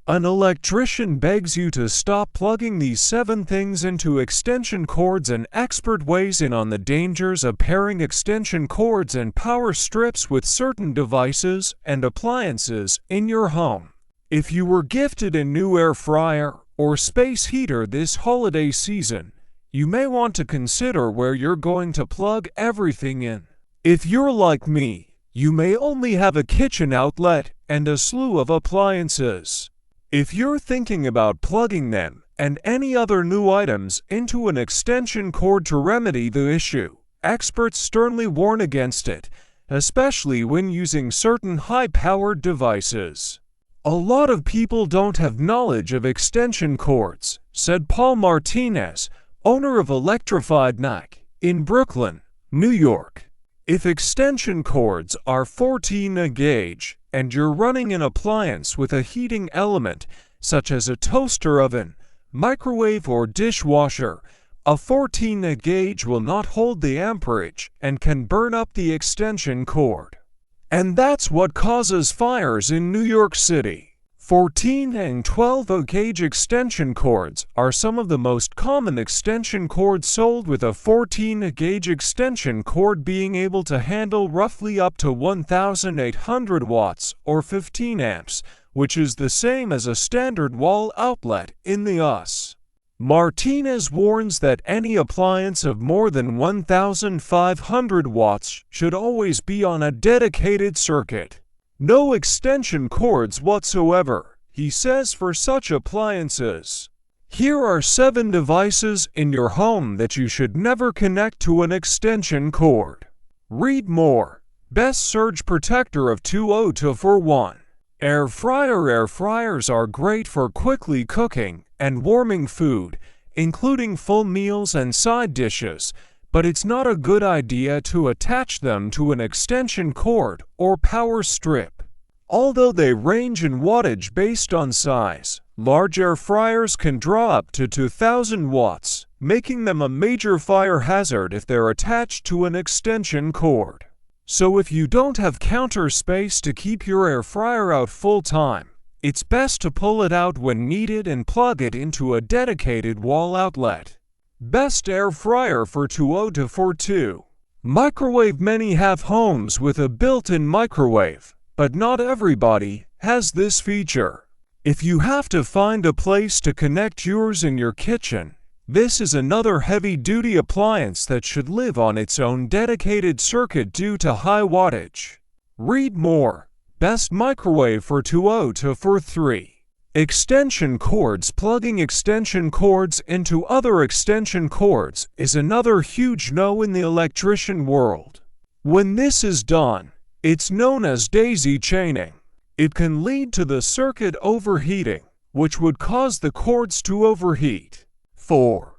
An electrician begs you to stop plugging these 7 things into extension cords. An expert weighs in on the dangers of pairing extension cords and power strips with certain devices and appliances in your home. If you were gifted a new air fryer or space heater this holiday season, you may want to consider where you're going to plug everything in. If you're like me, you may only have a kitchen outlet and a slew of appliances. If you're thinking about plugging them and any other new items into an extension cord to remedy the issue, experts sternly warn against it, especially when using certain high-powered devices. A lot of people don't have knowledge of extension cords, said Paul Martinez, owner of Electrified NAC in Brooklyn, New York. If extension cords are 14 gauge and you're running an appliance with a heating element such as a toaster oven, microwave or dishwasher, a 14 gauge will not hold the amperage and can burn up the extension cord. And that's what causes fires in New York City. 14 and 12 gauge extension cords are some of the most common extension cords sold, with a 14 gauge extension cord being able to handle roughly up to 1,800 watts or 15 amps, which is the same as a standard wall outlet in the US. Martinez warns that any appliance of more than 1,500 watts should always be on a dedicated circuit. No extension cords whatsoever, he says, for such appliances. Here are 7 devices in your home that you should never connect to an extension cord. Read more. Best surge protector of 20-for-1. Air fryer. Air fryers are great for quickly cooking and warming food, including full meals and side dishes, but it's not a good idea to attach them to an extension cord or power strip. Although they range in wattage based on size, large air fryers can draw up to 2,000 watts, making them a major fire hazard if they're attached to an extension cord. So if you don't have counter space to keep your air fryer out full time, it's best to pull it out when needed and plug it into a dedicated wall outlet. Best air fryer for 20-for-2. Microwave. Many have homes with a built-in microwave, but not everybody has this feature. If you have to find a place to connect yours in your kitchen, this is another heavy-duty appliance that should live on its own dedicated circuit due to high wattage. Read more. Best microwave for 20-for-3. Extension cords. Plugging extension cords into other extension cords is another huge no in the electrician world. When this is done, it's known as daisy chaining. It can lead to the circuit overheating, which would cause the cords to overheat. 4.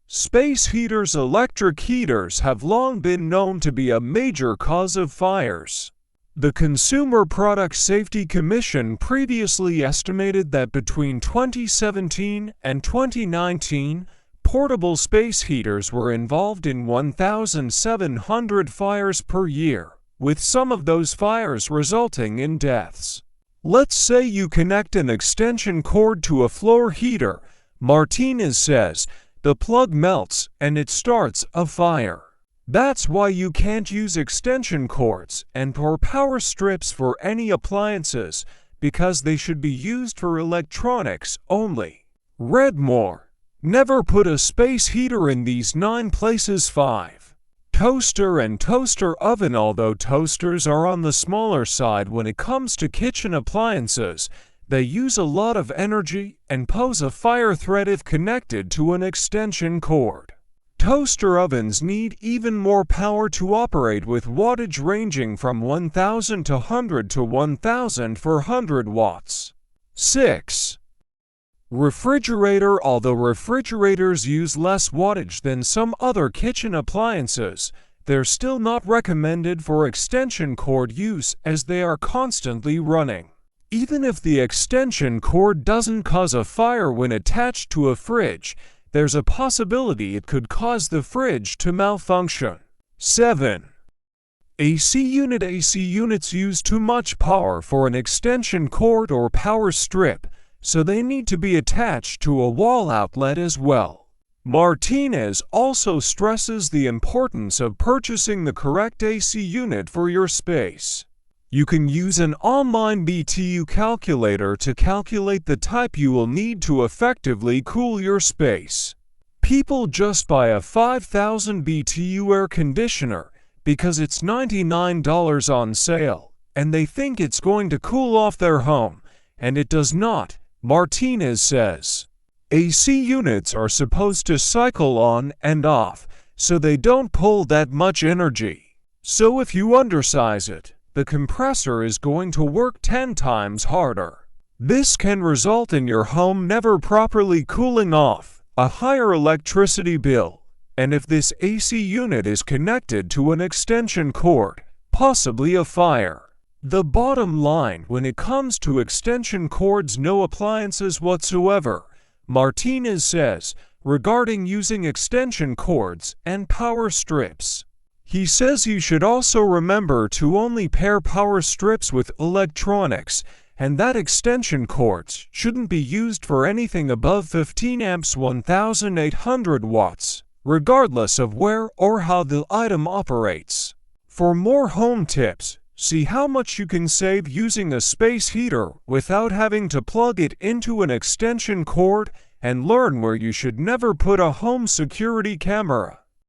Space heaters. Electric heaters have long been known to be a major cause of fires. The Consumer Product Safety Commission previously estimated that between 2017 and 2019, portable space heaters were involved in 1,700 fires per year, with some of those fires resulting in deaths. Let's say you connect an extension cord to a floor heater. Martinez says the plug melts and it starts a fire. That's why you can't use extension cords or power strips for any appliances, because they should be used for electronics only. Read more. Never put a space heater in these 9 places. 5. Toaster and toaster oven. Although toasters are on the smaller side when it comes to kitchen appliances, they use a lot of energy and pose a fire threat if connected to an extension cord. Toaster ovens need even more power to operate, with wattage ranging from 1,200 to 1,400 watts. 6. Refrigerator. Although refrigerators use less wattage than some other kitchen appliances, they're still not recommended for extension cord use as they are constantly running. Even if the extension cord doesn't cause a fire when attached to a fridge, there's a possibility it could cause the fridge to malfunction. 7. AC unit. AC units use too much power for an extension cord or power strip, so they need to be attached to a wall outlet as well. Martinez also stresses the importance of purchasing the correct AC unit for your space. You can use an online BTU calculator to calculate the type you will need to effectively cool your space. People just buy a 5,000 BTU air conditioner because it's $99 on sale, and they think it's going to cool off their home, and it does not, Martinez says. AC units are supposed to cycle on and off, so they don't pull that much energy. So if you undersize it, the compressor is going to work 10 times harder. This can result in your home never properly cooling off, a higher electricity bill, and if this AC unit is connected to an extension cord, possibly a fire. The bottom line when it comes to extension cords: no appliances whatsoever, Martinez says, regarding using extension cords and power strips. He says you should also remember to only pair power strips with electronics, and that extension cords shouldn't be used for anything above 15 amps 1800 watts, regardless of where or how the item operates. For more home tips, see how much you can save using a space heater without having to plug it into an extension cord, and learn where you should never put a home security camera.